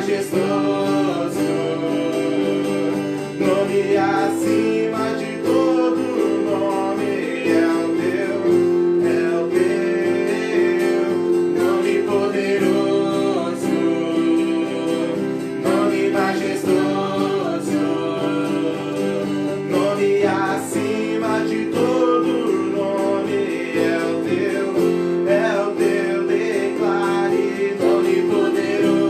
majestoso, nome acima de todo nome, é o teu nome poderoso, nome majestoso, nome acima de todo nome, é o teu, declare, nome poderoso,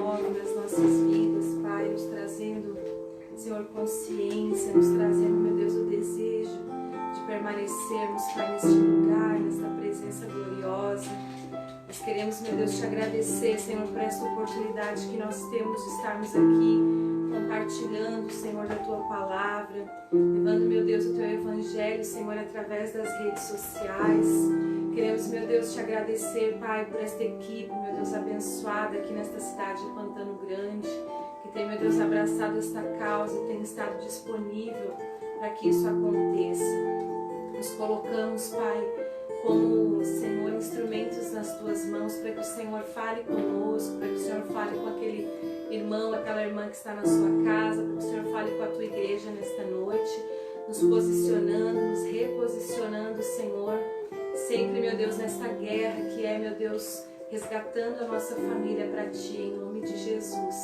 novo nas nossas vidas, Pai, nos trazendo, Senhor, consciência, nos trazendo, meu Deus, o desejo de permanecermos, Pai, neste lugar, nesta presença gloriosa. Nós queremos, meu Deus, te agradecer, Senhor, por esta oportunidade que nós temos de estarmos aqui compartilhando, Senhor, da Tua Palavra, levando, meu Deus, o Teu Evangelho, Senhor, através das redes sociais. Queremos, meu Deus, te agradecer, Pai, por esta equipe, meu Deus, abençoada aqui nesta cidade de Pantano Grande, que tem, meu Deus, abraçado esta causa e tem estado disponível para que isso aconteça. Nos colocamos, Pai, como, Senhor, instrumentos nas Tuas mãos, para que o Senhor fale conosco, para que o Senhor fale com aquele irmão, aquela irmã que está na sua casa, para que o Senhor fale com a Tua igreja nesta noite, nos posicionando, nos reposicionando, Senhor, sempre, meu Deus, nessa guerra que é, meu Deus, resgatando a nossa família para Ti, em nome de Jesus.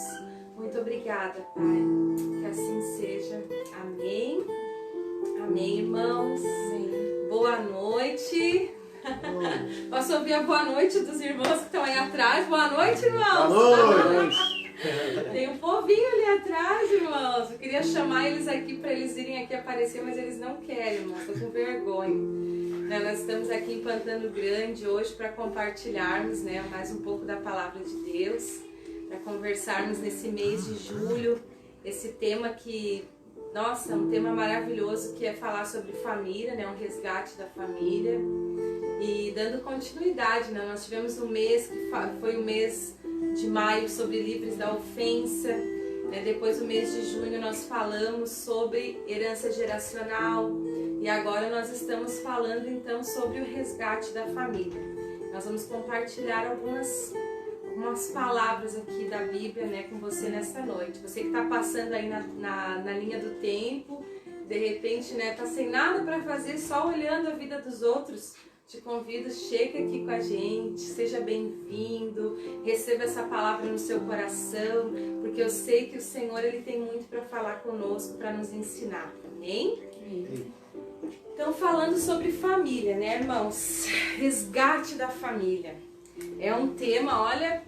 Muito obrigada, Pai, que assim seja. Amém. Amém, irmãos. Amém. Boa noite. Posso ouvir a boa noite dos irmãos que estão aí atrás? Boa noite, irmãos. Boa noite. Tem um povinho ali atrás, irmãos. Eu queria chamar eles aqui para eles irem aqui aparecer, mas eles não querem, irmãos. Estou com vergonha. Nós estamos aqui em Pantano Grande hoje para compartilharmos, né, mais um pouco da Palavra de Deus, para conversarmos nesse mês de julho, esse tema que, nossa, um tema maravilhoso que é falar sobre família, né, um resgate da família. E dando continuidade, né, nós tivemos um mês que foi o mês de maio sobre livres da ofensa, né, depois do mês de junho nós falamos sobre herança geracional e agora nós estamos falando então sobre o resgate da família. Nós vamos compartilhar algumas palavras aqui da Bíblia, né, com você nessa noite. Você que está passando aí na linha do tempo, de repente, né, tá sem nada para fazer, só olhando a vida dos outros, te convido, chega aqui com a gente, seja bem-vindo, receba essa palavra no seu coração, porque eu sei que o Senhor, Ele tem muito para falar conosco, para nos ensinar, amém? Amém. Então, falando sobre família, né, irmãos? Resgate da família. É um tema, olha,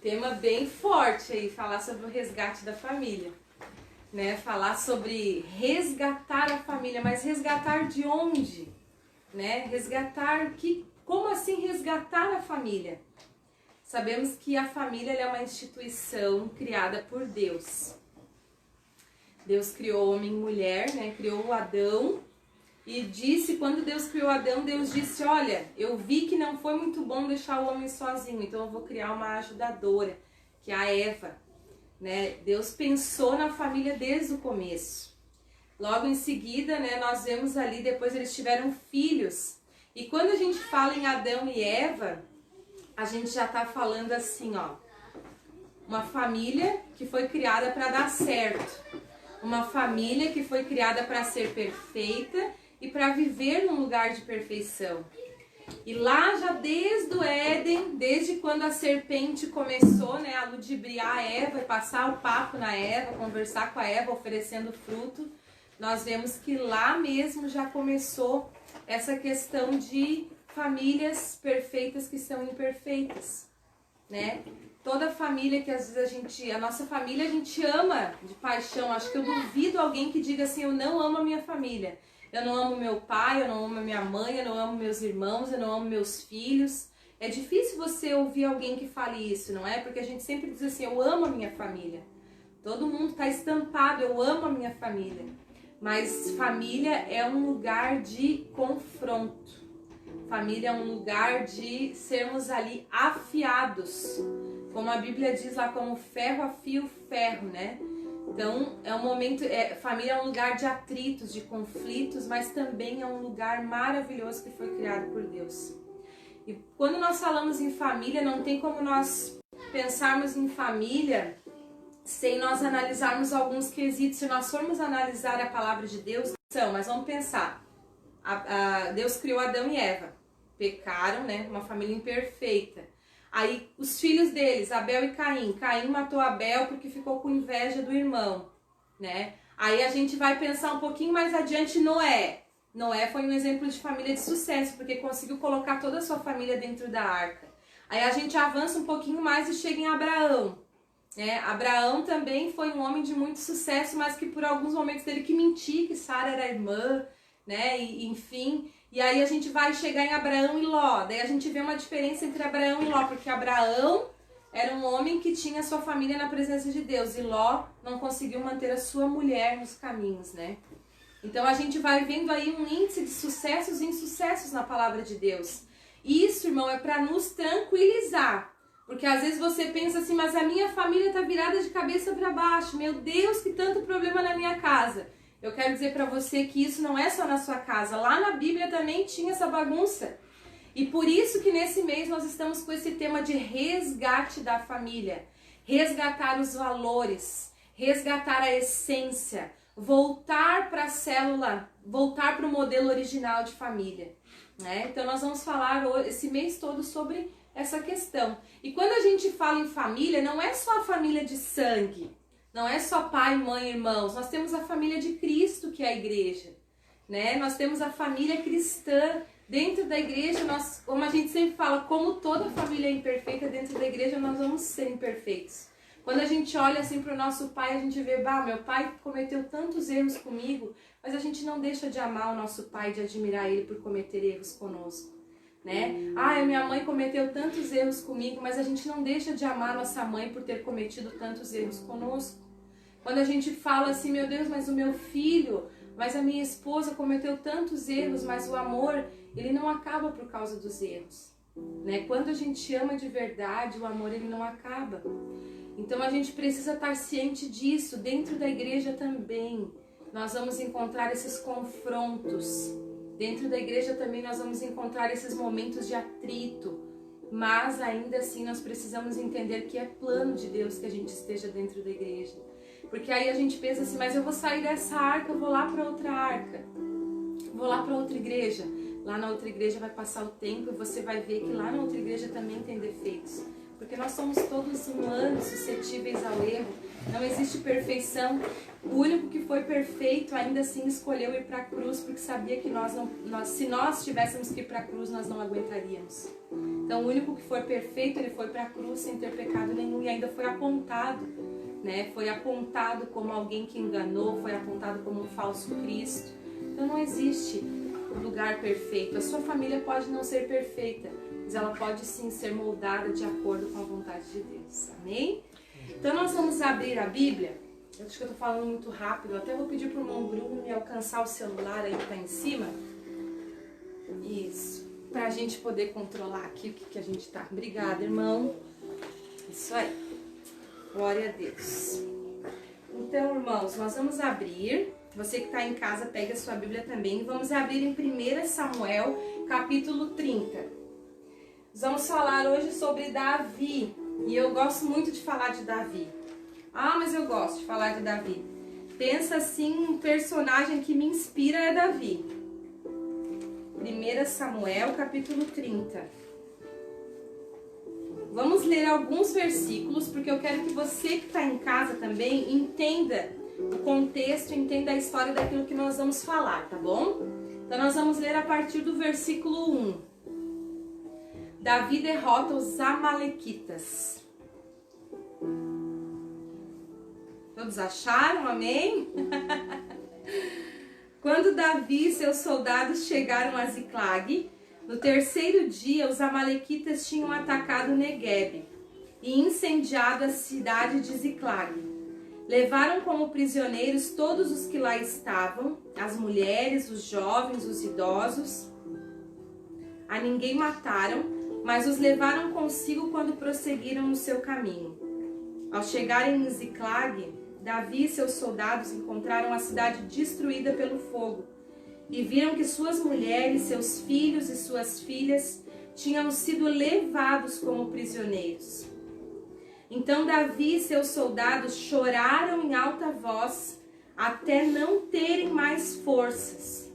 tema bem forte aí, falar sobre o resgate da família. Né? Falar sobre resgatar a família, mas resgatar de onde? Né? Resgatar, como assim resgatar a família? Sabemos que a família é uma instituição criada por Deus. Deus criou homem e mulher, né? Criou o Adão e disse, quando Deus criou Adão, Deus disse, olha, eu vi que não foi muito bom deixar o homem sozinho, então eu vou criar uma ajudadora, que é a Eva. Né? Deus pensou na família desde o começo. Logo em seguida, né, nós vemos ali, depois eles tiveram filhos. E quando a gente fala em Adão e Eva, a gente já está falando assim, ó, uma família que foi criada para dar certo. Uma família que foi criada para ser perfeita e para viver num lugar de perfeição. E lá já desde o Éden, desde quando a serpente começou, né, a ludibriar a Eva, passar o papo na Eva, conversar com a Eva, oferecendo fruto, nós vemos que lá mesmo já começou essa questão de famílias perfeitas que são imperfeitas, né? Toda família que às vezes a nossa família a gente ama de paixão. Acho que eu duvido alguém que diga assim, eu não amo a minha família. Eu não amo meu pai, eu não amo a minha mãe, eu não amo meus irmãos, eu não amo meus filhos. É difícil você ouvir alguém que fale isso, não é? Porque a gente sempre diz assim, eu amo a minha família. Todo mundo está estampado, eu amo a minha família. Mas família é um lugar de confronto. Família é um lugar de sermos ali afiados. Como a Bíblia diz lá, como ferro afia o ferro, né? Então, é um momento, família é um lugar de atritos, de conflitos, mas também é um lugar maravilhoso que foi criado por Deus. E quando nós falamos em família, não tem como nós pensarmos em família sem nós analisarmos alguns quesitos. Se nós formos analisar a palavra de Deus, mas vamos pensar. Deus criou Adão e Eva, pecaram, né? Uma família imperfeita. Aí os filhos deles, Abel e Caim. Caim matou Abel porque ficou com inveja do irmão, né? Aí a gente vai pensar um pouquinho mais adiante, Noé. Noé foi um exemplo de família de sucesso, porque conseguiu colocar toda a sua família dentro da arca. Aí a gente avança um pouquinho mais e chega em Abraão. Abraão também foi um homem de muito sucesso, mas que por alguns momentos teve que mentir que Sara era irmã, né? Enfim, e aí a gente vai chegar em Abraão e Ló. Daí a gente vê uma diferença entre Abraão e Ló, porque Abraão era um homem que tinha sua família na presença de Deus, e Ló não conseguiu manter a sua mulher nos caminhos, né? Então a gente vai vendo aí um índice de sucessos e insucessos na palavra de Deus. Isso, irmão, é para nos tranquilizar. Porque às vezes você pensa assim, mas a minha família tá virada de cabeça para baixo. Meu Deus, que tanto problema na minha casa. Eu quero dizer para você que isso não é só na sua casa. Lá na Bíblia também tinha essa bagunça. E por isso que nesse mês nós estamos com esse tema de resgate da família. Resgatar os valores, resgatar a essência, voltar para a célula, voltar para o modelo original de família, né? Então nós vamos falar esse mês todo sobre essa questão. E quando a gente fala em família, não é só a família de sangue, não é só pai, mãe, irmãos. Nós temos a família de Cristo, que é a igreja, né? Nós temos a família cristã. Dentro da igreja, nós, como a gente sempre fala, como toda família é imperfeita, dentro da igreja nós vamos ser imperfeitos. Quando a gente olha assim para o nosso pai, a gente vê, meu pai cometeu tantos erros comigo, mas a gente não deixa de amar o nosso pai, de admirar ele por cometer erros conosco, né? Minha mãe cometeu tantos erros comigo, mas a gente não deixa de amar nossa mãe por ter cometido tantos erros conosco. Quando a gente fala assim, meu Deus, mas o meu filho, mas a minha esposa cometeu tantos erros, mas o amor, ele não acaba por causa dos erros, né? Quando a gente ama de verdade, o amor, ele não acaba. Então a gente precisa estar ciente disso. Dentro da igreja também nós vamos encontrar esses confrontos. Dentro da igreja também nós vamos encontrar esses momentos de atrito. Mas ainda assim nós precisamos entender que é plano de Deus que a gente esteja dentro da igreja. Porque aí a gente pensa assim, mas eu vou sair dessa arca, eu vou lá para outra arca. Vou lá para outra igreja. Lá na outra igreja vai passar o tempo e você vai ver que lá na outra igreja também tem defeitos. Porque nós somos todos humanos, suscetíveis ao erro. Não existe perfeição. O único que foi perfeito ainda assim escolheu ir para a cruz, porque sabia que se nós tivéssemos que ir para a cruz, nós não aguentaríamos. Então o único que foi perfeito, ele foi para a cruz sem ter pecado nenhum e ainda foi apontado, né? Foi apontado como alguém que enganou, foi apontado como um falso Cristo. Então não existe lugar perfeito. A sua família pode não ser perfeita, mas ela pode sim ser moldada de acordo com a vontade de Deus. Amém? Então nós vamos abrir a Bíblia. Eu acho que eu estou falando muito rápido. Eu até vou pedir para o irmão Bruno me alcançar o celular aí que está em cima. Isso. Para a gente poder controlar aqui o que a gente está. Obrigada, irmão. Isso aí. Glória a Deus. Então, irmãos, nós vamos abrir. Você que está em casa, pega a sua Bíblia também. Vamos abrir em 1 Samuel, capítulo 30. Nós vamos falar hoje sobre Davi. E eu gosto muito de falar de Davi. Mas eu gosto de falar de Davi. Pensa assim, um personagem que me inspira é Davi. 1 Samuel, capítulo 30. Vamos ler alguns versículos, porque eu quero que você que está em casa também entenda o contexto, entenda a história daquilo que nós vamos falar, tá bom? Então nós vamos ler a partir do versículo 1. Davi derrota os amalequitas. Todos acharam? Amém? Quando Davi e seus soldados chegaram a Ziclag, no terceiro dia os amalequitas tinham atacado Neguebe e incendiado a cidade de Ziclag. Levaram como prisioneiros todos os que lá estavam, as mulheres, os jovens, os idosos. A ninguém mataram, mas os levaram consigo quando prosseguiram no seu caminho. Ao chegarem em Ziclag, Davi e seus soldados encontraram a cidade destruída pelo fogo e viram que suas mulheres, seus filhos e suas filhas tinham sido levados como prisioneiros. Então Davi e seus soldados choraram em alta voz até não terem mais forças.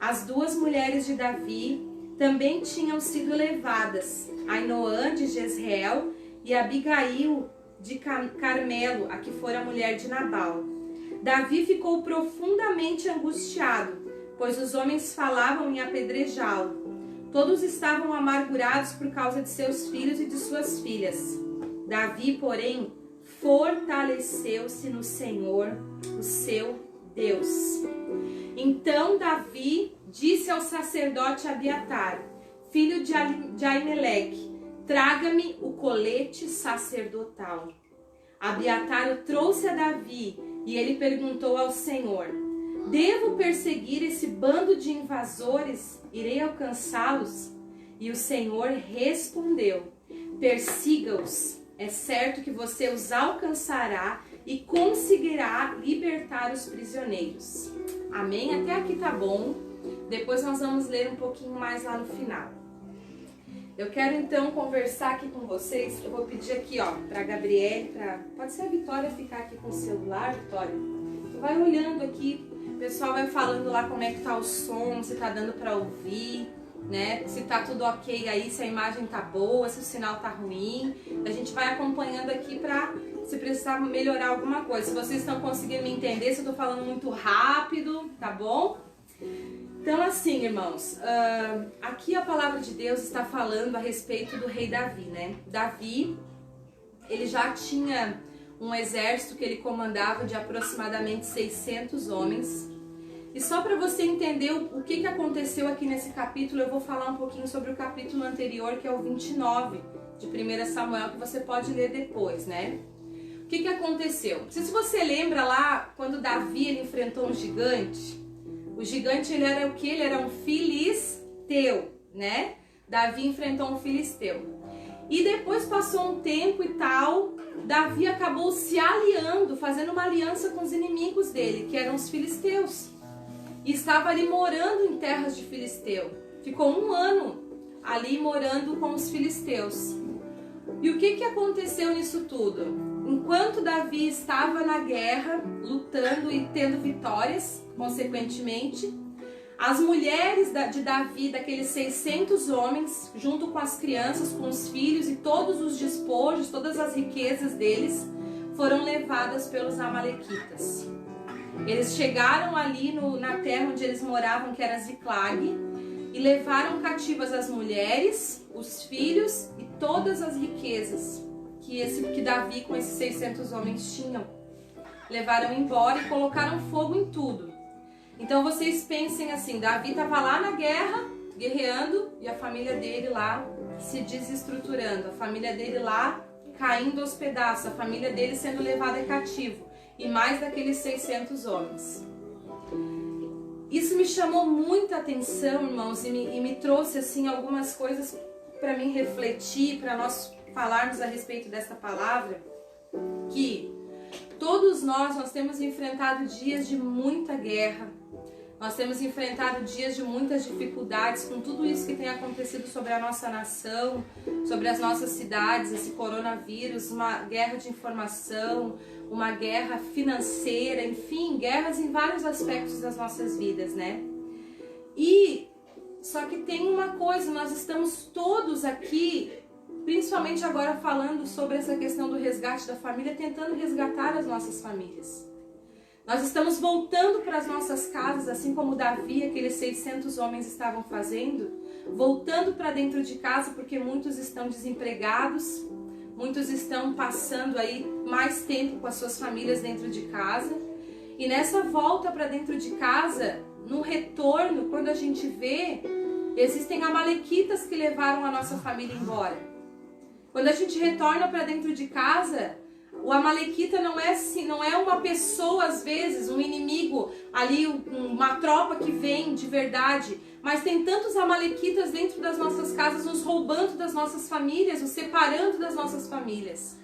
As duas mulheres de Davi também tinham sido levadas, Ainoã de Jezreel e Abigail de Carmelo, a que fora mulher de Nabal. Davi ficou profundamente angustiado, pois os homens falavam em apedrejá-lo. Todos estavam amargurados por causa de seus filhos e de suas filhas. Davi, porém, fortaleceu-se no Senhor, o seu Deus. Então Davi disse ao sacerdote Abiatar, filho de Aimeleque, traga-me o colete sacerdotal. Abiatar o trouxe a Davi e ele perguntou ao Senhor, devo perseguir esse bando de invasores? Irei alcançá-los? E o Senhor respondeu, persiga-os. É certo que você os alcançará e conseguirá libertar os prisioneiros. Amém? Até aqui tá bom. Depois nós vamos ler um pouquinho mais lá no final. Eu quero então conversar aqui com vocês. Eu vou pedir aqui, ó, pra Gabriele, pode ser a Vitória ficar aqui com o celular, Vitória. Tu vai olhando aqui, o pessoal vai falando lá como é que tá o som, se tá dando pra ouvir, né? Se tá tudo ok aí, se a imagem tá boa, se o sinal tá ruim. A gente vai acompanhando aqui pra, se precisar melhorar alguma coisa. Se vocês estão conseguindo me entender, se eu tô falando muito rápido, tá bom? Então assim, irmãos, aqui a palavra de Deus está falando a respeito do rei Davi, né? Davi, ele já tinha um exército que ele comandava de aproximadamente 600 homens. E só para você entender o que aconteceu aqui nesse capítulo, eu vou falar um pouquinho sobre o capítulo anterior, que é o 29 de 1 Samuel, que você pode ler depois, né? O que aconteceu? Não sei se você lembra lá, quando Davi ele enfrentou um gigante. O gigante, ele era o que? Ele era um filisteu, né? Davi enfrentou um filisteu. E depois passou um tempo e tal, Davi acabou se aliando, fazendo uma aliança com os inimigos dele, que eram os filisteus. E estava ali morando em terras de filisteu. Ficou 1 ano ali morando com os filisteus. E o que aconteceu nisso tudo? Enquanto Davi estava na guerra, lutando e tendo vitórias, consequentemente, as mulheres de Davi, daqueles 600 homens, junto com as crianças, com os filhos e todos os despojos, todas as riquezas deles, foram levadas pelos amalequitas. Eles chegaram ali na terra onde eles moravam, que era Ziclag, e levaram cativas as mulheres, os filhos e todas as riquezas que Davi com esses 600 homens tinham. Levaram embora e colocaram fogo em tudo. Então vocês pensem assim, Davi estava lá na guerra, guerreando, e a família dele lá se desestruturando, a família dele lá caindo aos pedaços, a família dele sendo levada cativo, e mais daqueles 600 homens. Isso me chamou muita atenção, irmãos, e me trouxe assim algumas coisas para mim refletir, para nós falarmos a respeito dessa palavra, que todos nós temos enfrentado dias de muita guerra, nós temos enfrentado dias de muitas dificuldades com tudo isso que tem acontecido sobre a nossa nação, sobre as nossas cidades, esse coronavírus, uma guerra de informação, uma guerra financeira, enfim, guerras em vários aspectos das nossas vidas, né? E só que tem uma coisa, nós estamos todos aqui, principalmente agora falando sobre essa questão do resgate da família, tentando resgatar as nossas famílias. Nós estamos voltando para as nossas casas, assim como Davi, aqueles 600 homens estavam fazendo, voltando para dentro de casa, porque muitos estão desempregados, muitos estão passando aí mais tempo com as suas famílias dentro de casa. E nessa volta para dentro de casa, no retorno, quando a gente vê, existem amalequitas que levaram a nossa família embora. Quando a gente retorna para dentro de casa, o amalequita não é uma pessoa, às vezes, um inimigo ali, uma tropa que vem de verdade, mas tem tantos amalequitas dentro das nossas casas, nos roubando das nossas famílias, nos separando das nossas famílias,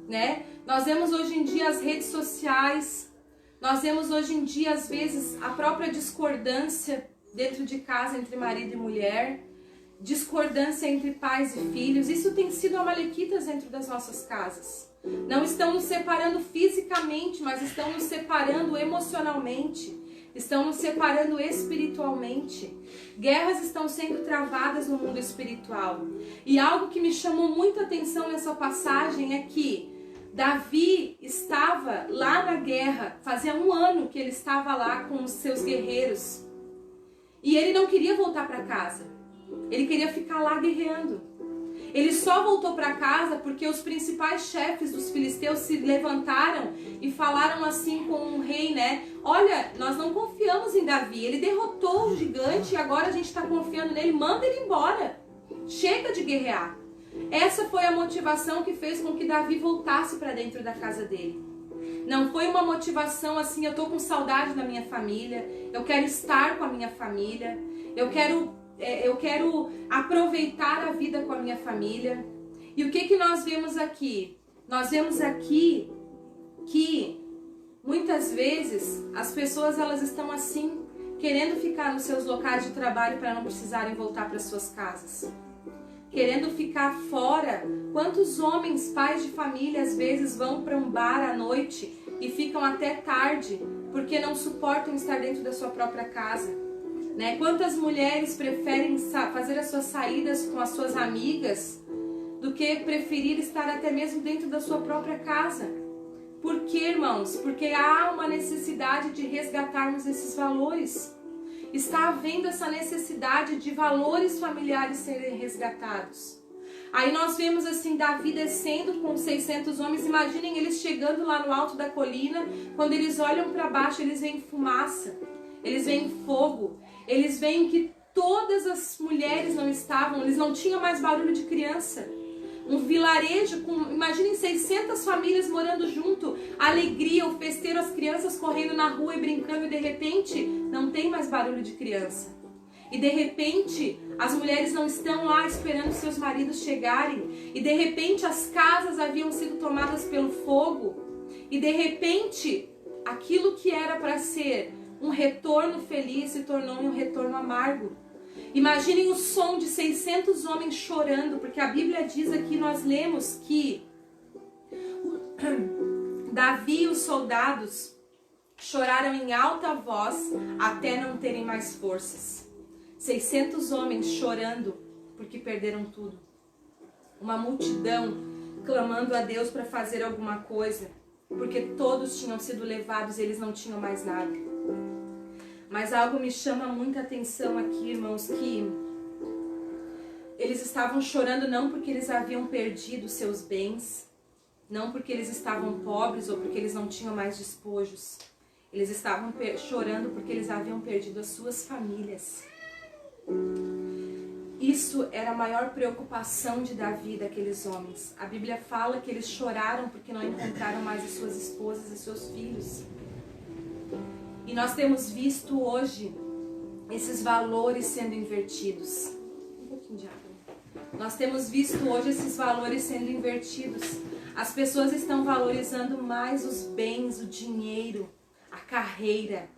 né? Nós vemos hoje em dia as redes sociais, nós vemos hoje em dia, às vezes, a própria discordância dentro de casa entre marido e mulher, discordância entre pais e filhos. Isso tem sido amalequitas dentro das nossas casas. Não estão nos separando fisicamente, mas estão nos separando emocionalmente, estão nos separando espiritualmente. Guerras estão sendo travadas no mundo espiritual. E algo que me chamou muita atenção nessa passagem é que Davi estava lá na guerra, fazia 1 ano que ele estava lá com os seus guerreiros. E ele não queria voltar para casa, ele queria ficar lá guerreando. Ele só voltou para casa porque os principais chefes dos filisteus se levantaram e falaram assim com o rei, né? Olha, nós não confiamos em Davi, ele derrotou o gigante e agora a gente está confiando nele, manda ele embora. Chega de guerrear. Essa foi a motivação que fez com que Davi voltasse para dentro da casa dele. Não foi uma motivação assim, eu tô com saudade da minha família, eu quero estar com a minha família, eu quero aproveitar a vida com a minha família. E o que nós vemos aqui? Nós vemos aqui que muitas vezes as pessoas elas estão assim, querendo ficar nos seus locais de trabalho para não precisarem voltar para suas casas. Querendo ficar fora. Quantos homens, pais de família, às vezes vão para um bar à noite e ficam até tarde porque não suportam estar dentro da sua própria casa, né? Quantas mulheres preferem fazer as suas saídas com as suas amigas do que preferir estar até mesmo dentro da sua própria casa? Por quê, irmãos? Porque há uma necessidade de resgatarmos esses valores. Está havendo essa necessidade de valores familiares serem resgatados. Aí nós vemos assim Davi descendo com 600 homens. Imaginem eles chegando lá no alto da colina. Quando eles olham para baixo, eles veem fumaça, eles veem fogo, eles veem que todas as mulheres não estavam, eles não tinham mais barulho de criança. Um vilarejo com, imaginem 600 famílias morando junto, a alegria, o festeiro, as crianças correndo na rua e brincando, e de repente não tem mais barulho de criança. E de repente as mulheres não estão lá esperando seus maridos chegarem. E de repente as casas haviam sido tomadas pelo fogo. E de repente aquilo que era para ser um retorno feliz se tornou um retorno amargo. Imaginem o som de 600 homens chorando, porque a Bíblia diz aqui, nós lemos que Davi e os soldados choraram em alta voz até não terem mais forças. 600 homens chorando porque perderam tudo. Uma multidão clamando a Deus para fazer alguma coisa, porque todos tinham sido levados e eles não tinham mais nada. Mas algo me chama muita atenção aqui, irmãos, que eles estavam chorando não porque eles haviam perdido seus bens, não porque eles estavam pobres ou porque eles não tinham mais despojos. Eles estavam chorando porque eles haviam perdido as suas famílias. Isso era a maior preocupação de Davi, daqueles homens. A Bíblia fala que eles choraram porque não encontraram mais as suas esposas e seus filhos. E nós temos visto hoje esses valores sendo invertidos. Um pouquinho de água. Nós temos visto hoje esses valores sendo invertidos. As pessoas estão valorizando mais os bens, o dinheiro, a carreira,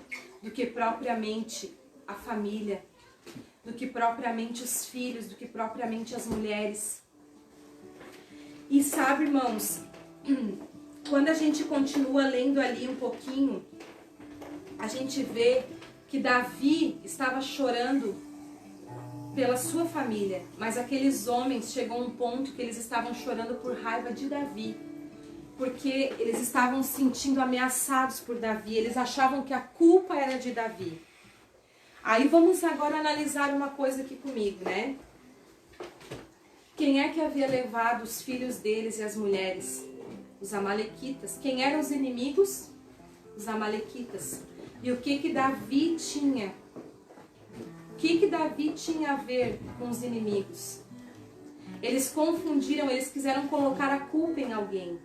do que propriamente a família, do que propriamente os filhos, do que propriamente as mulheres. E sabe, irmãos, quando a gente continua lendo ali um pouquinho, a gente vê que Davi estava chorando pela sua família, mas aqueles homens chegou a um ponto que eles estavam chorando por raiva de Davi, porque eles estavam se sentindo ameaçados por Davi, eles achavam que a culpa era de Davi. Aí vamos agora analisar uma coisa aqui comigo, né? Quem é que havia levado os filhos deles e as mulheres? Os amalequitas. Quem eram os inimigos? Os amalequitas. E o que Davi tinha? O que Davi tinha a ver com os inimigos? Eles confundiram, eles quiseram colocar a culpa em alguém.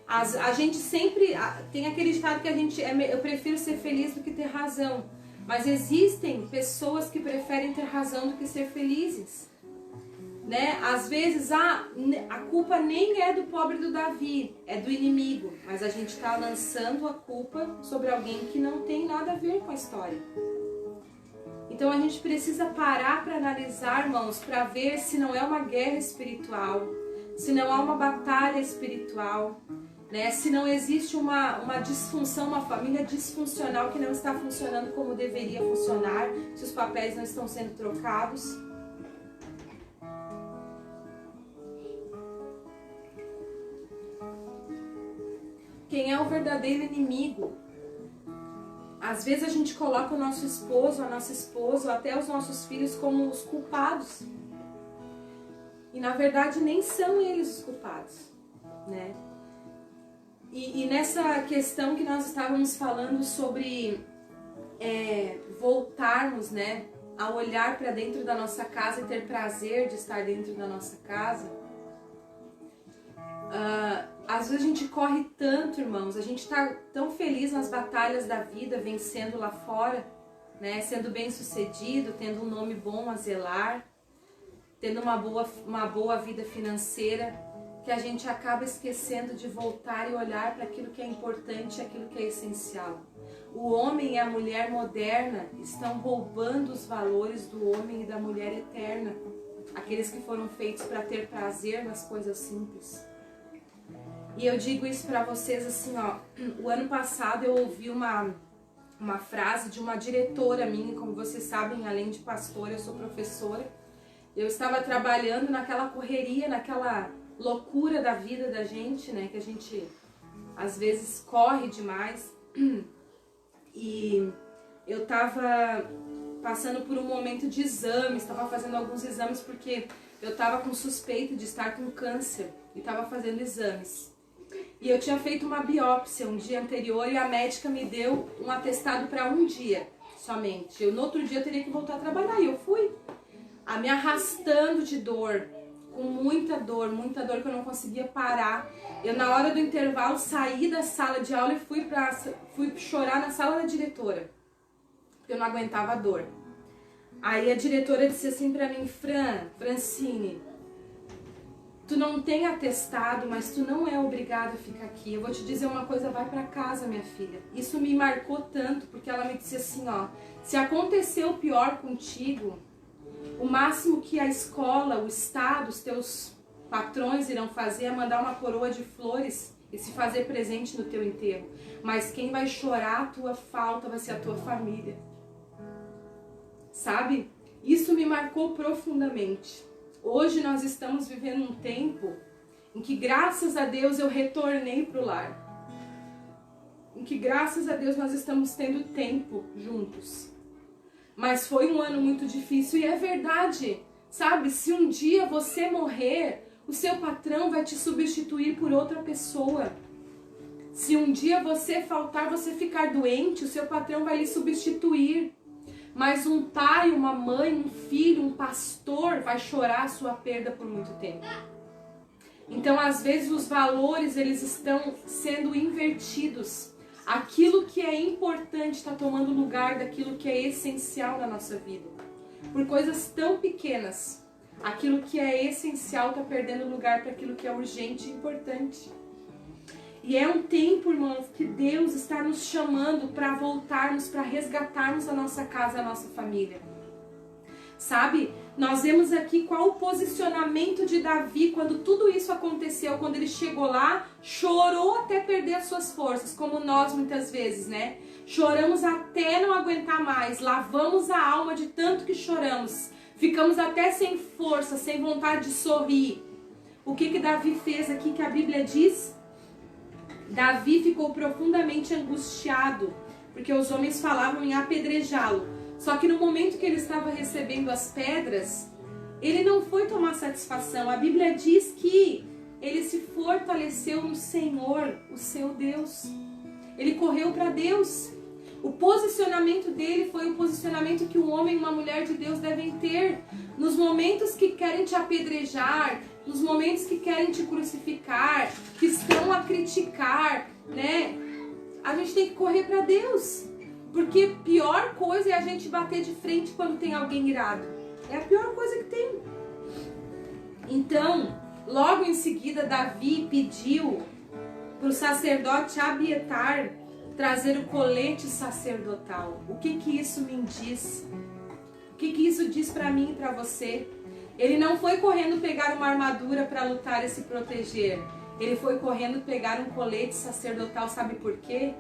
A gente sempre tem aquele ditado que eu prefiro ser feliz do que ter razão. Mas existem pessoas que preferem ter razão do que ser felizes, né? Às vezes a culpa nem é do pobre do Davi, é do inimigo. Mas a gente está lançando a culpa sobre alguém que não tem nada a ver com a história. Então a gente precisa parar para analisar, irmãos, para ver se não é uma guerra espiritual, se não há uma batalha espiritual, né? Se não existe uma disfunção, uma família disfuncional que não está funcionando como deveria funcionar, se os papéis não estão sendo trocados. Quem é o verdadeiro inimigo? Às vezes a gente coloca o nosso esposo, a nossa esposa, ou até os nossos filhos como os culpados. E na verdade nem são eles os culpados, né? E nessa questão que nós estávamos falando sobre voltarmos, né, a olhar para dentro da nossa casa e ter prazer de estar dentro da nossa casa, às vezes a gente corre tanto, irmãos, a gente está tão feliz nas batalhas da vida, vencendo lá fora, né, sendo bem sucedido, tendo um nome bom a zelar, tendo uma boa vida financeira, que a gente acaba esquecendo de voltar e olhar para aquilo que é importante, aquilo que é essencial. O homem e a mulher moderna estão roubando os valores do homem e da mulher eterna, aqueles que foram feitos para ter prazer nas coisas simples. E eu digo isso para vocês assim, ó, o ano passado eu ouvi uma frase de uma diretora minha, como vocês sabem, além de pastora, eu sou professora. Eu estava trabalhando naquela correria, naquela loucura da vida da gente, né, que a gente às vezes corre demais. E eu estava passando por um momento de exames, estava fazendo alguns exames porque eu estava com suspeita de estar com câncer e estava fazendo exames. E eu tinha feito uma biópsia um dia anterior e a médica me deu um atestado para um dia somente. No outro dia eu teria que voltar a trabalhar e eu fui. Me arrastando de dor, com muita dor que eu não conseguia parar. Eu na hora do intervalo saí da sala de aula e fui chorar na sala da diretora, porque eu não aguentava a dor. Aí a diretora disse assim pra mim, Francine, tu não tem atestado, mas tu não é obrigada a ficar aqui. Eu vou te dizer uma coisa, vai pra casa, minha filha. Isso me marcou tanto, porque ela me disse assim, ó, se acontecer o pior contigo, o máximo que a escola, o estado, os teus patrões irão fazer é mandar uma coroa de flores e se fazer presente no teu enterro. Mas quem vai chorar a tua falta vai ser a tua família. Sabe? Isso me marcou profundamente. Hoje nós estamos vivendo um tempo em que, graças a Deus, eu retornei para o lar. Em que, graças a Deus, nós estamos tendo tempo juntos. Mas foi um ano muito difícil e é verdade, sabe? Se um dia você morrer, o seu patrão vai te substituir por outra pessoa. Se um dia você faltar, você ficar doente, o seu patrão vai lhe substituir. Mas um pai, uma mãe, um filho, um pastor vai chorar a sua perda por muito tempo. Então, às vezes, os valores eles estão sendo invertidos. Aquilo que é importante está tomando lugar daquilo que é essencial na nossa vida. Por coisas tão pequenas, aquilo que é essencial está perdendo lugar para aquilo que é urgente e importante. E é um tempo, irmãos, que Deus está nos chamando para voltarmos, para resgatarmos a nossa casa, a nossa família. Sabe? Nós vemos aqui qual o posicionamento de Davi quando tudo isso aconteceu, quando ele chegou lá, chorou até perder as suas forças, como nós muitas vezes, né? Choramos até não aguentar mais, lavamos a alma de tanto que choramos, ficamos até sem força, sem vontade de sorrir. O que Davi fez aqui que a Bíblia diz? Davi ficou profundamente angustiado, porque os homens falavam em apedrejá-lo. Só que no momento que ele estava recebendo as pedras, ele não foi tomar satisfação. A Bíblia diz que ele se fortaleceu no Senhor, o seu Deus. Ele correu para Deus. O posicionamento dele foi o posicionamento que um homem e uma mulher de Deus devem ter. Nos momentos que querem te apedrejar, nos momentos que querem te crucificar, que estão a criticar, né? A gente tem que correr para Deus. Porque pior coisa é a gente bater de frente quando tem alguém irado. É a pior coisa que tem. Então, logo em seguida, Davi pediu para o sacerdote Abiatar trazer o colete sacerdotal. O que isso me diz? O que isso diz para mim e para você? Ele não foi correndo pegar uma armadura para lutar e se proteger. Ele foi correndo pegar um colete sacerdotal. Sabe por quê?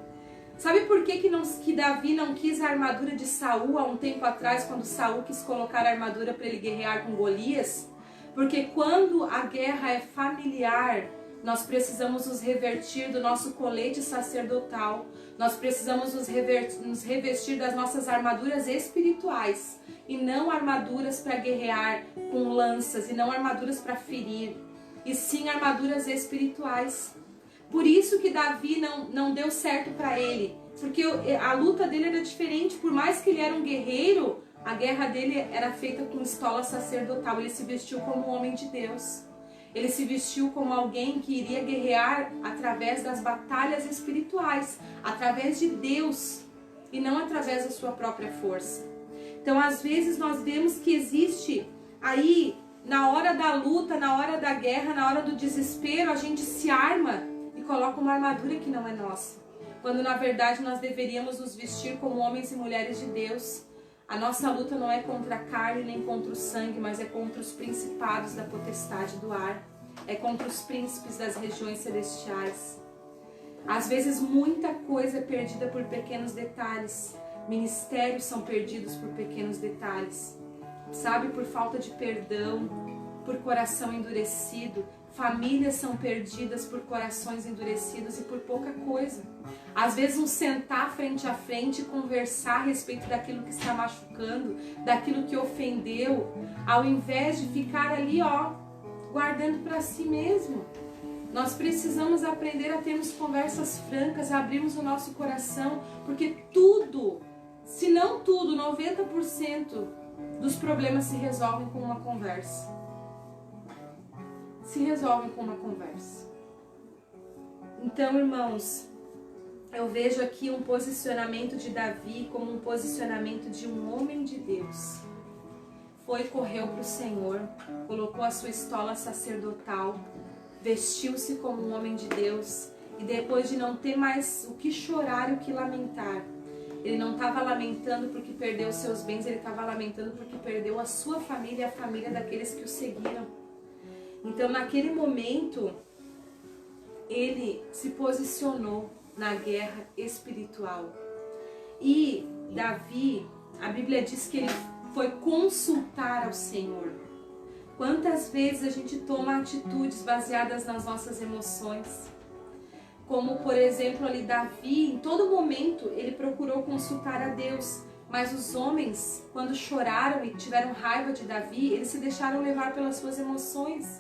Sabe por que Davi não quis a armadura de Saul há um tempo atrás, quando Saul quis colocar a armadura para ele guerrear com Golias? Porque quando a guerra é familiar, Nós precisamos nos revertir do nosso colete sacerdotal. Nós precisamos nos revestir das nossas armaduras espirituais. E não armaduras para guerrear com lanças. E não armaduras para ferir. E sim armaduras espirituais. Por isso que Davi não deu certo para ele. Porque a luta dele era diferente. Por mais que ele era um guerreiro, a guerra dele era feita com estola sacerdotal. Ele se vestiu como um homem de Deus. Ele se vestiu como alguém que iria guerrear através das batalhas espirituais, através de Deus e não através da sua própria força. Então, às vezes nós vemos que existe aí, na hora da luta, na hora da guerra, na hora do desespero, a gente se arma e coloca uma armadura que não é nossa. Quando na verdade nós deveríamos nos vestir como homens e mulheres de Deus. A nossa luta não é contra a carne nem contra o sangue, mas é contra os principados da potestade do ar. É contra os príncipes das regiões celestiais. Às vezes muita coisa é perdida por pequenos detalhes. Ministérios são perdidos por pequenos detalhes. Sabe, por falta de perdão, por coração endurecido. Famílias são perdidas por corações endurecidos e por pouca coisa. Às vezes um sentar frente a frente e conversar a respeito daquilo que está machucando, daquilo que ofendeu, ao invés de ficar ali, guardando para si mesmo. Nós precisamos aprender a termos conversas francas, a abrirmos o nosso coração, porque tudo, se não tudo, 90% dos problemas se resolvem com uma conversa. Se resolvem com uma conversa. Então, irmãos, eu vejo aqui um posicionamento de Davi como um posicionamento de um homem de Deus. Correu para o Senhor, colocou a sua estola sacerdotal, vestiu-se como um homem de Deus e depois de não ter mais o que chorar e o que lamentar, ele não estava lamentando porque perdeu seus bens, ele estava lamentando porque perdeu a sua família e a família daqueles que o seguiram. Então, naquele momento, ele se posicionou na guerra espiritual. E Davi, a Bíblia diz que ele foi consultar ao Senhor. Quantas vezes a gente toma atitudes baseadas nas nossas emoções? Como, por exemplo, ali Davi, em todo momento, ele procurou consultar a Deus. Mas os homens, quando choraram e tiveram raiva de Davi, eles se deixaram levar pelas suas emoções.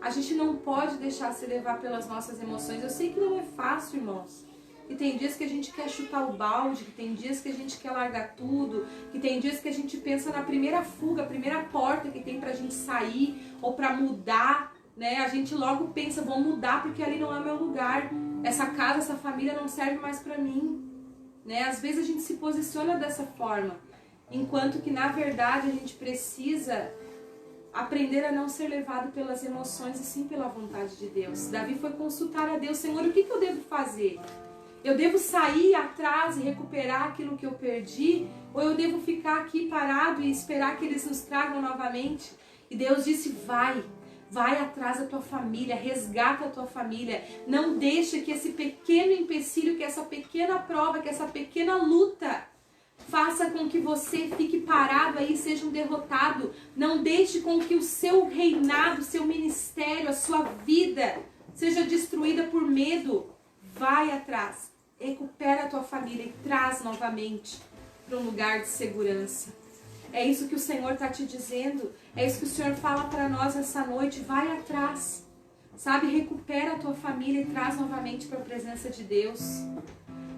A gente não pode deixar se levar pelas nossas emoções. Eu sei que não é fácil, irmãos. E tem dias que a gente quer chutar o balde, que tem dias que a gente quer largar tudo, que tem dias que a gente pensa na primeira fuga, a primeira porta que tem pra gente sair ou pra mudar, né? A gente logo pensa, vou mudar porque ali não é meu lugar. Essa casa, essa família não serve mais pra mim, né? Às vezes a gente se posiciona dessa forma, enquanto que na verdade a gente precisa aprender a não ser levado pelas emoções e sim pela vontade de Deus. Davi foi consultar a Deus: Senhor, o que eu devo fazer? Eu devo sair atrás e recuperar aquilo que eu perdi? Ou eu devo ficar aqui parado e esperar que eles nos tragam novamente? E Deus disse: vai atrás da tua família, resgata a tua família. Não deixe que esse pequeno empecilho, que essa pequena prova, que essa pequena luta faça com que você fique parado aí, seja um derrotado. Não deixe com que o seu reinado, o seu ministério, a sua vida seja destruída por medo. Vai atrás, recupera a tua família e traz novamente para um lugar de segurança. É isso que o Senhor está te dizendo, é isso que o Senhor fala para nós essa noite. Vai atrás, sabe? Recupera a tua família e traz novamente para a presença de Deus.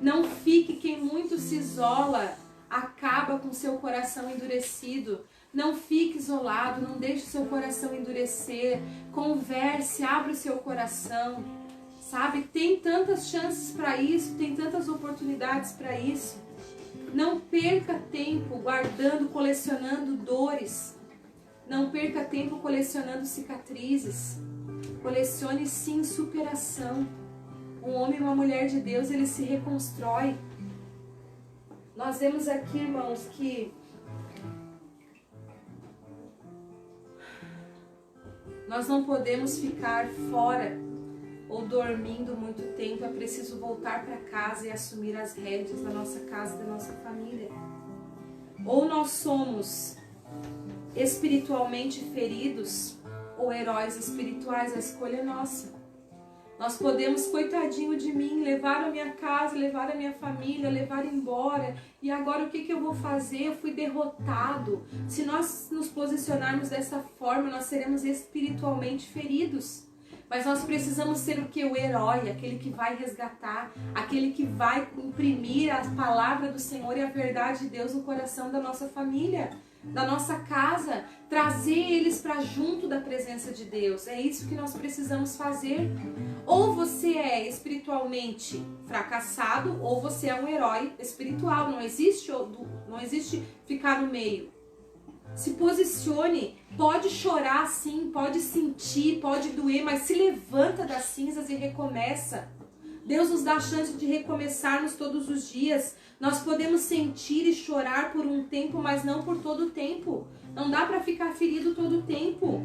Não fique, quem muito se isola, acaba com seu coração endurecido. Não fique isolado, não deixe seu coração endurecer. Converse, abre o seu coração. Sabe, tem tantas chances para isso, tem tantas oportunidades para isso. Não perca tempo guardando, colecionando dores. Não perca tempo colecionando cicatrizes. Colecione sim superação. Um homem e uma mulher de Deus, ele se reconstrói. Nós vemos aqui, irmãos, que nós não podemos ficar fora ou dormindo muito tempo. É preciso voltar para casa e assumir as rédeas da nossa casa, da nossa família. Ou nós somos espiritualmente feridos ou heróis espirituais, a escolha é nossa. Nós podemos, coitadinho de mim, levar a minha casa, levar a minha família, levar embora. E agora o que eu vou fazer? Eu fui derrotado. Se nós nos posicionarmos dessa forma, nós seremos espiritualmente feridos. Mas nós precisamos ser o que? O herói, aquele que vai resgatar, aquele que vai imprimir a palavra do Senhor e a verdade de Deus no coração da nossa família, da nossa casa, trazer eles para junto da presença de Deus. É isso que nós precisamos fazer. Ou você é espiritualmente fracassado, ou você é um herói espiritual. Não existe ficar no meio. Se posicione, pode chorar sim, pode sentir, pode doer, mas se levanta das cinzas e recomeça. Deus nos dá a chance de recomeçarmos todos os dias. Nós podemos sentir e chorar por um tempo, mas não por todo o tempo. Não dá para ficar ferido todo o tempo.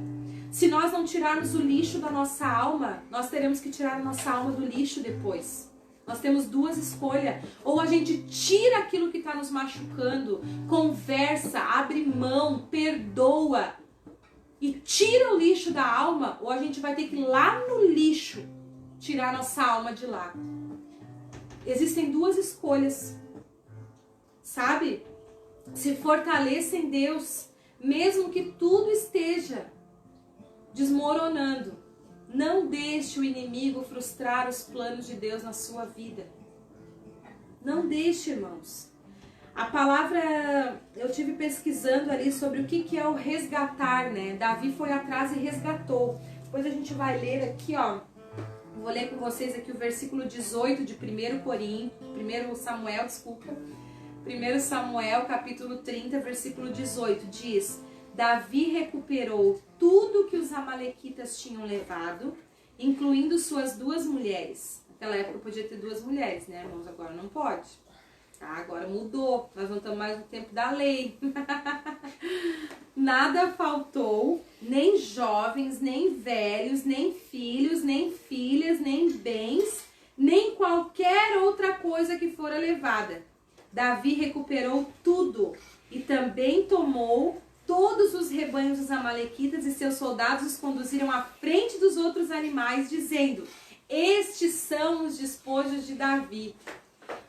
Se nós não tirarmos o lixo da nossa alma, nós teremos que tirar a nossa alma do lixo depois. Nós temos duas escolhas. Ou a gente tira aquilo que está nos machucando, conversa, abre mão, perdoa e tira o lixo da alma, ou a gente vai ter que ir lá no lixo tirar nossa alma de lá. Existem duas escolhas, sabe? Se fortaleça em Deus, mesmo que tudo esteja desmoronando. Não deixe o inimigo frustrar os planos de Deus na sua vida. Não deixe, irmãos. A palavra, eu tive pesquisando ali sobre o que é o resgatar, né? Davi foi atrás e resgatou. Depois a gente vai ler aqui, ó. Vou ler com vocês aqui o versículo 18 de 1 Samuel, 1 Samuel, capítulo 30, versículo 18, diz: Davi recuperou tudo que os amalequitas tinham levado, incluindo suas 2 mulheres. Naquela época podia ter 2 mulheres, né, irmãos? Agora não pode. Tá? Agora mudou. Nós não estamos mais no tempo da lei. Nada faltou, nem jovens, nem velhos, nem filhos, nem filhas, nem bens, nem qualquer outra coisa que fora levada. Davi recuperou tudo e também tomou todos os rebanhos dos amalequitas, e seus soldados os conduziram à frente dos outros animais, dizendo: estes são os despojos de Davi.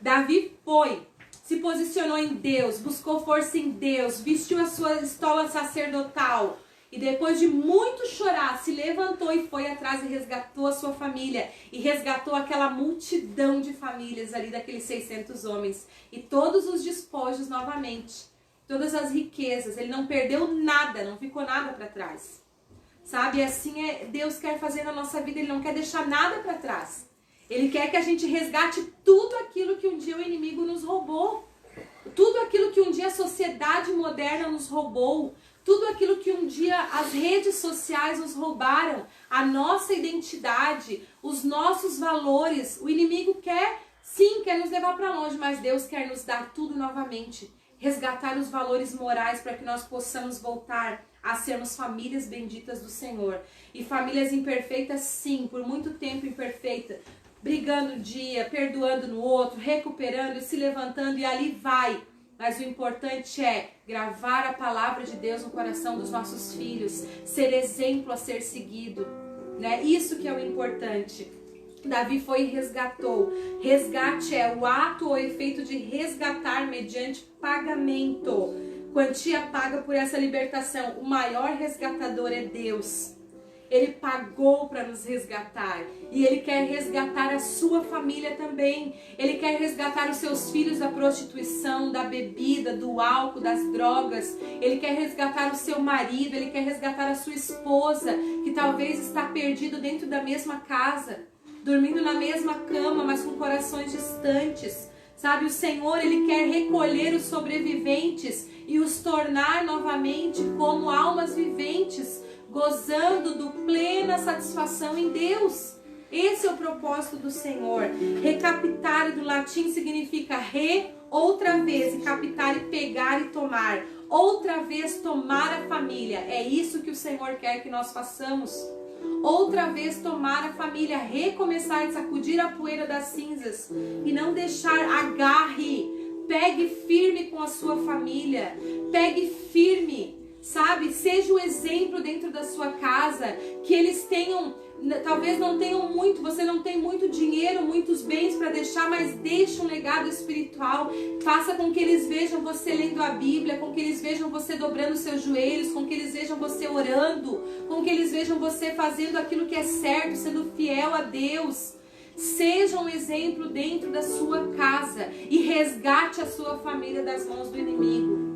Davi foi, se posicionou em Deus, buscou força em Deus, vestiu a sua estola sacerdotal e depois de muito chorar, se levantou e foi atrás e resgatou a sua família e resgatou aquela multidão de famílias ali, daqueles 600 homens, e todos os despojos novamente, todas as riquezas. Ele não perdeu nada, não ficou nada para trás, sabe? E assim Deus quer fazer na nossa vida. Ele não quer deixar nada para trás. Ele quer que a gente resgate tudo aquilo que um dia o inimigo nos roubou, tudo aquilo que um dia a sociedade moderna nos roubou, tudo aquilo que um dia as redes sociais nos roubaram, a nossa identidade, os nossos valores. O inimigo quer, sim, quer nos levar para longe, mas Deus quer nos dar tudo novamente, resgatar os valores morais para que nós possamos voltar a sermos famílias benditas do Senhor. E famílias imperfeitas, sim, por muito tempo imperfeita, brigando um dia, perdoando no outro, recuperando e se levantando, e ali vai. Mas o importante é gravar a palavra de Deus no coração dos nossos filhos, ser exemplo a ser seguido, né? Isso que é o importante. Davi foi e resgatou. Resgate é o ato ou efeito de resgatar mediante pagamento. Quantia paga por essa libertação. O maior resgatador é Deus. Ele pagou para nos resgatar. E Ele quer resgatar a sua família também. Ele quer resgatar os seus filhos da prostituição, da bebida, do álcool, das drogas. Ele quer resgatar o seu marido. Ele quer resgatar a sua esposa, que talvez está perdido dentro da mesma casa, dormindo na mesma cama, mas com corações distantes. Sabe, o Senhor, Ele quer recolher os sobreviventes e os tornar novamente como almas viventes, gozando do plena satisfação em Deus. Esse é o propósito do Senhor. Recapitar do latim significa outra vez, e captar e pegar e tomar. Outra vez tomar a família. É isso que o Senhor quer que nós façamos. Outra vez tomar a família, recomeçar, sacudir a poeira das cinzas e não deixar. Agarre, pegue firme com a sua família, pegue firme, sabe? Seja o exemplo dentro da sua casa, que eles tenham, talvez não tenham muito, você não tem muito dinheiro, muitos bens para deixar, mas deixe um legado espiritual. Faça com que eles vejam você lendo a Bíblia, com que eles vejam você dobrando seus joelhos, com que eles vejam você orando, com que eles vejam você fazendo aquilo que é certo, sendo fiel a Deus. Seja um exemplo dentro da sua casa e resgate a sua família das mãos do inimigo.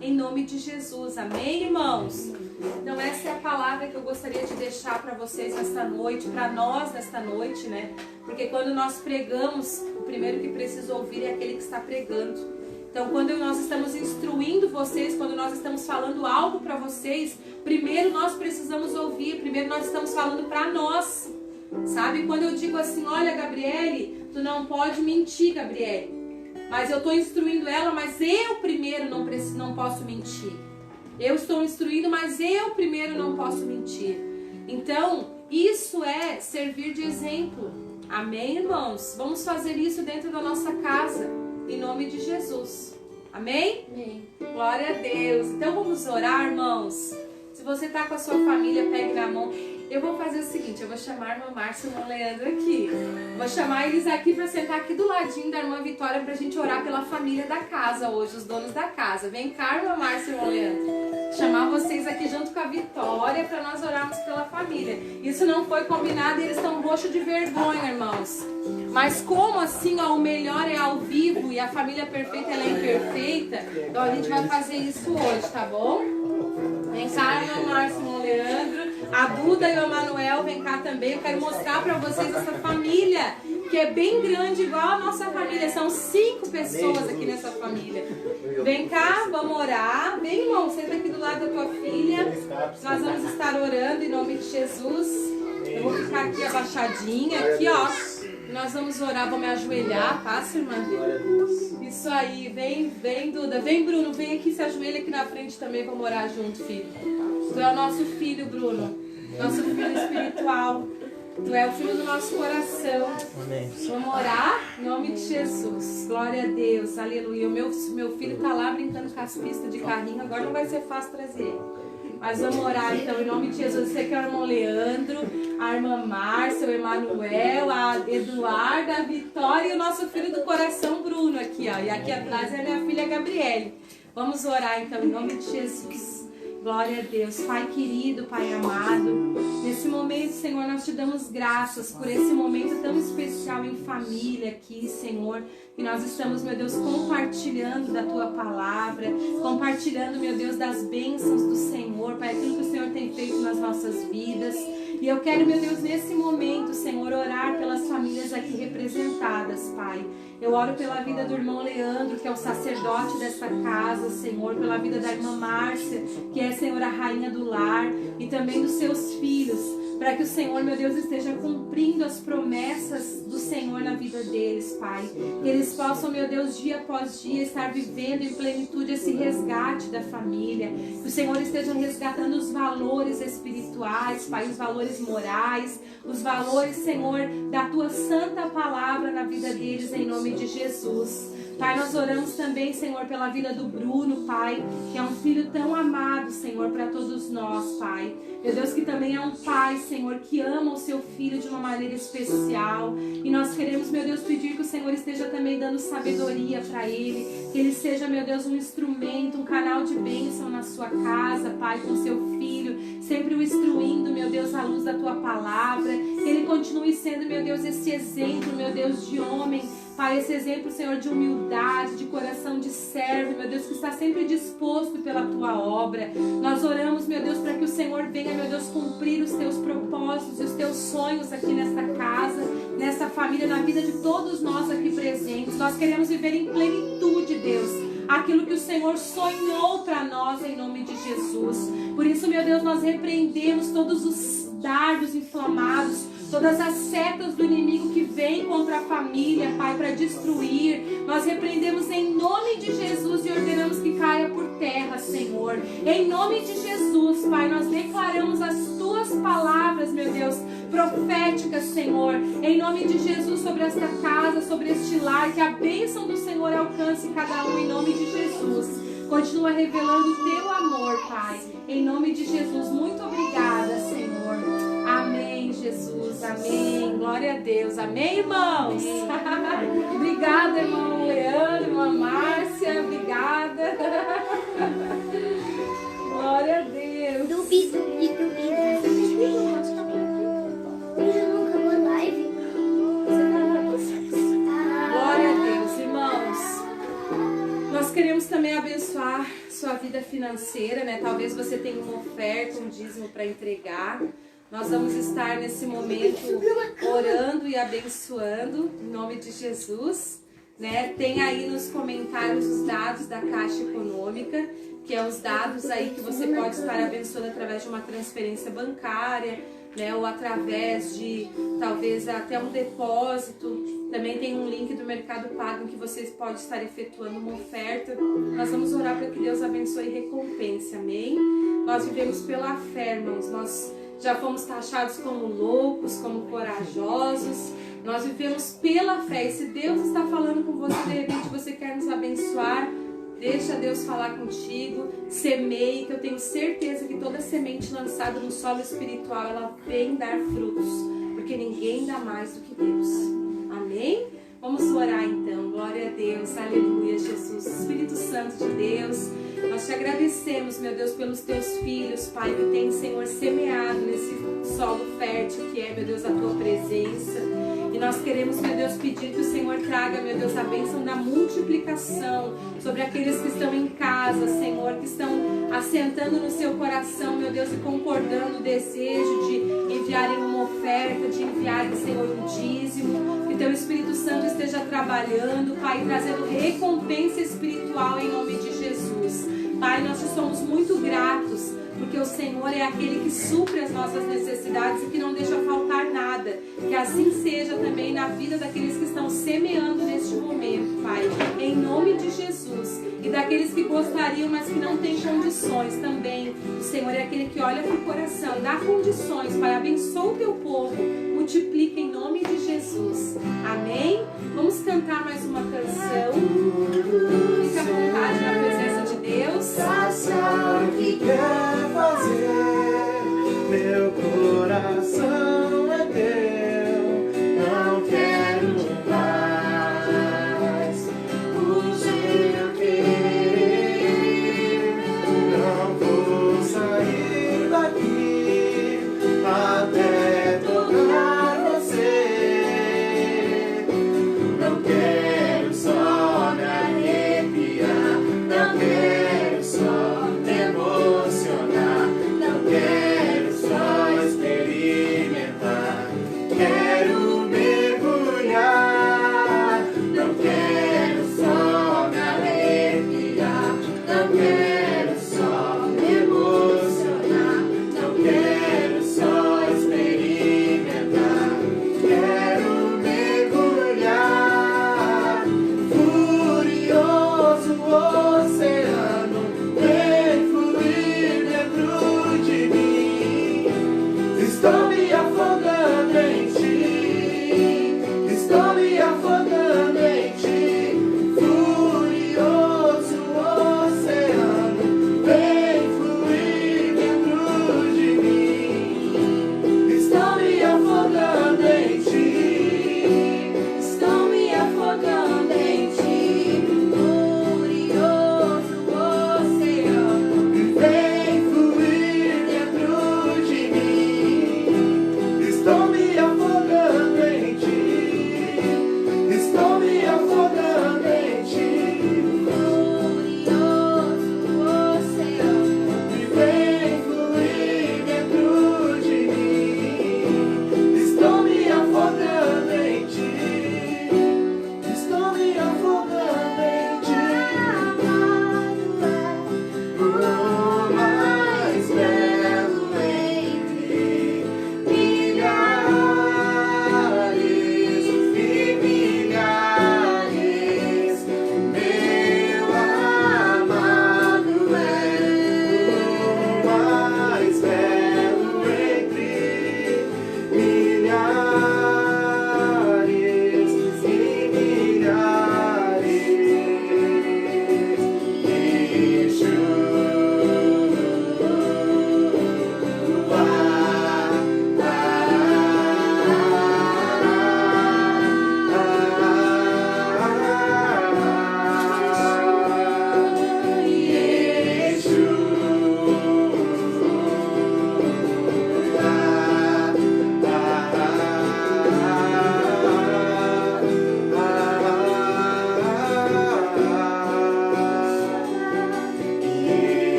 Em nome de Jesus, amém, irmãos? Então essa é a palavra que eu gostaria de deixar para vocês nesta noite, para nós nesta noite, né? Porque quando nós pregamos, o primeiro que precisa ouvir é aquele que está pregando. Então quando nós estamos instruindo vocês, quando nós estamos falando algo para vocês, primeiro nós precisamos ouvir, primeiro nós estamos falando para nós. Sabe, quando eu digo assim, olha, Gabriele, tu não pode mentir, Gabriele. Mas eu estou instruindo ela, mas eu primeiro não posso mentir. Eu estou instruindo, mas eu primeiro não posso mentir. Então, isso é servir de exemplo. Amém, irmãos? Vamos fazer isso dentro da nossa casa, em nome de Jesus. Amém? Amém. Glória a Deus. Então vamos orar, irmãos. Se você está com a sua família, pegue na mão. Eu vou fazer o seguinte, eu vou chamar a irmã Márcia e o irmão Leandro aqui. Vou chamar eles aqui para sentar aqui do ladinho da irmã Vitória pra gente orar pela família da casa hoje, os donos da casa. Vem cá, irmã Márcia e o irmão Leandro. Chamar vocês aqui junto com a Vitória para nós orarmos pela família. Isso não foi combinado e eles estão roxos de vergonha, irmãos. Mas como assim, ó, o melhor é ao vivo e a família perfeita ela é imperfeita, então a gente vai fazer isso hoje, tá bom? Vem cá, irmã Márcia e o irmão Leandro. A Duda e o Emanuel, vem cá também. Eu quero mostrar pra vocês essa família, que é bem grande, igual a nossa família. São 5 pessoas aqui nessa família. Vem cá, vamos orar. Vem, irmão, senta aqui do lado da tua filha. Nós vamos estar orando em nome de Jesus. Eu vou ficar aqui abaixadinha, aqui, ó. Nós vamos orar, vou me ajoelhar, passa, irmã. Isso aí, vem, Duda. Vem, Bruno, vem aqui, se ajoelha aqui na frente também, vamos orar junto, filho. Tu é o nosso filho, Bruno. Nosso filho espiritual. Tu é o filho do nosso coração. Amém. Vamos orar em nome de Jesus. Glória a Deus, aleluia. O meu filho tá lá brincando com as pistas de carrinho, agora não vai ser fácil trazer ele. Mas vamos orar então em nome de Jesus. Você que é o irmão Leandro, a irmã Márcia, o Emanuel, a Eduarda, a Vitória e o nosso filho do coração, Bruno, aqui, ó. E aqui atrás é a minha filha Gabriele. Vamos orar então em nome de Jesus. Glória a Deus. Pai querido, Pai amado, nesse momento, Senhor, nós te damos graças por esse momento tão especial em família aqui, Senhor, que nós estamos, meu Deus, compartilhando da Tua Palavra, compartilhando, meu Deus, das bênçãos do Senhor, Pai, aquilo que o Senhor tem feito nas nossas vidas. E eu quero, meu Deus, nesse momento, Senhor, orar pelas famílias aqui representadas, Pai. Eu oro pela vida do irmão Leandro, que é o sacerdote dessa casa, Senhor, pela vida da irmã Márcia, que é, Senhor, a rainha do lar, e também dos seus filhos, para que o Senhor, meu Deus, esteja cumprindo as promessas do Senhor na vida deles, Pai. Que eles possam, meu Deus, dia após dia, estar vivendo em plenitude esse resgate da família. Que o Senhor esteja resgatando os valores espirituais, Pai, os valores morais, os valores, Senhor, da Tua santa palavra na vida deles, em nome de Jesus. Pai, nós oramos também, Senhor, pela vida do Bruno, Pai, que é um filho tão amado, Senhor, para todos nós, Pai. Meu Deus, que também é um pai, Senhor, que ama o seu filho de uma maneira especial. E nós queremos, meu Deus, pedir que o Senhor esteja também dando sabedoria para ele. Que ele seja, meu Deus, um instrumento, um canal de bênção na sua casa, Pai, com seu filho. Sempre o instruindo, meu Deus, à luz da Tua palavra. Que ele continue sendo, meu Deus, esse exemplo, meu Deus, de homem. Pai, esse exemplo, Senhor, de humildade, de coração de servo, meu Deus, que está sempre disposto pela Tua obra. Nós oramos, meu Deus, para que o Senhor venha, meu Deus, cumprir os Teus propósitos e os Teus sonhos aqui nesta casa, nessa família, na vida de todos nós aqui presentes. Nós queremos viver em plenitude, Deus, aquilo que o Senhor sonhou para nós, em nome de Jesus. Por isso, meu Deus, nós repreendemos todos os dardos inflamados, todas as setas do inimigo que vem contra a família, Pai, para destruir. Nós repreendemos em nome de Jesus e ordenamos que caia por terra, Senhor. Em nome de Jesus, Pai, nós declaramos as Tuas palavras, meu Deus, proféticas, Senhor. Em nome de Jesus, sobre esta casa, sobre este lar, que a bênção do Senhor alcance cada um, em nome de Jesus. Continua revelando o teu amor, Pai. Em nome de Jesus, muito obrigada, Senhor. Amém, Jesus. Amém. Glória a Deus. Amém, irmãos? Obrigada, irmão Leandro, irmã Márcia. Obrigada. Glória a Deus. Dubi. Glória a Deus, irmãos. Nós queremos também abençoar sua vida financeira, né? Talvez você tenha uma oferta, um dízimo para entregar. Nós vamos estar nesse momento orando e abençoando em nome de Jesus, né? Tem aí nos comentários os dados da Caixa Econômica, que é os dados aí que você pode estar abençoando através de uma transferência bancária, né? Ou através de talvez até um depósito. Também tem um link do Mercado Pago em que vocês podem estar efetuando uma oferta. Nós vamos orar para que Deus abençoe e recompense, amém? Nós vivemos pela fé, irmãos. Nós já fomos taxados como loucos, como corajosos. Nós vivemos pela fé. E se Deus está falando com você, de repente você quer nos abençoar, deixa Deus falar contigo. Semeie, que eu tenho certeza que toda semente lançada no solo espiritual, ela vem dar frutos. Porque ninguém dá mais do que Deus. Amém? Vamos orar então. Glória a Deus. Aleluia, Jesus. Espírito Santo de Deus, nós te agradecemos, meu Deus, pelos teus filhos, Pai, que tem, Senhor, semeado nesse solo fértil que é, meu Deus, a tua presença. E nós queremos, meu Deus, pedir que o Senhor traga, meu Deus, a bênção da multiplicação sobre aqueles que estão em casa, Senhor, que estão assentando no seu coração, meu Deus, e concordando o desejo de enviarem uma oferta, de enviarem, Senhor, um dízimo. Que teu Espírito Santo esteja trabalhando, Pai, trazendo recompensa espiritual em nome de Jesus. Pai, nós te somos muito gratos, porque o Senhor é aquele que supre as nossas necessidades e que não deixa faltar nada. Que assim seja também na vida daqueles que estão semeando neste momento, Pai, em nome de Jesus. E daqueles que gostariam, mas que não têm condições também. O Senhor é aquele que olha para o coração, dá condições, Pai, abençoa o teu povo, multiplica em nome de Jesus. Amém? Vamos cantar mais uma canção. Fica à vontade na presença de Deus. Faça o que quer fazer, meu coração é teu, não quero mais o seu querer, não vou sair daqui até tocar você, não quero só me arrepiar, não quero só me emocionar.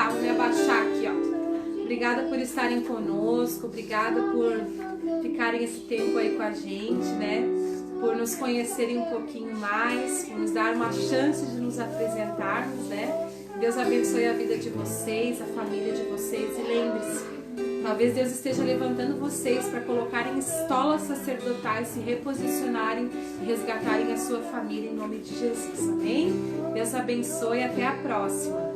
sentar, vou me abaixar aqui, ó. Obrigada por estarem conosco, obrigada por ficarem esse tempo aí com a gente, né? Por nos conhecerem um pouquinho mais, por nos dar uma chance de nos apresentarmos, né? Deus abençoe a vida de vocês, a família de vocês, e lembre-se, talvez Deus esteja levantando vocês para colocarem estolas sacerdotais, se reposicionarem e resgatarem a sua família em nome de Jesus, amém? Deus abençoe e até a próxima.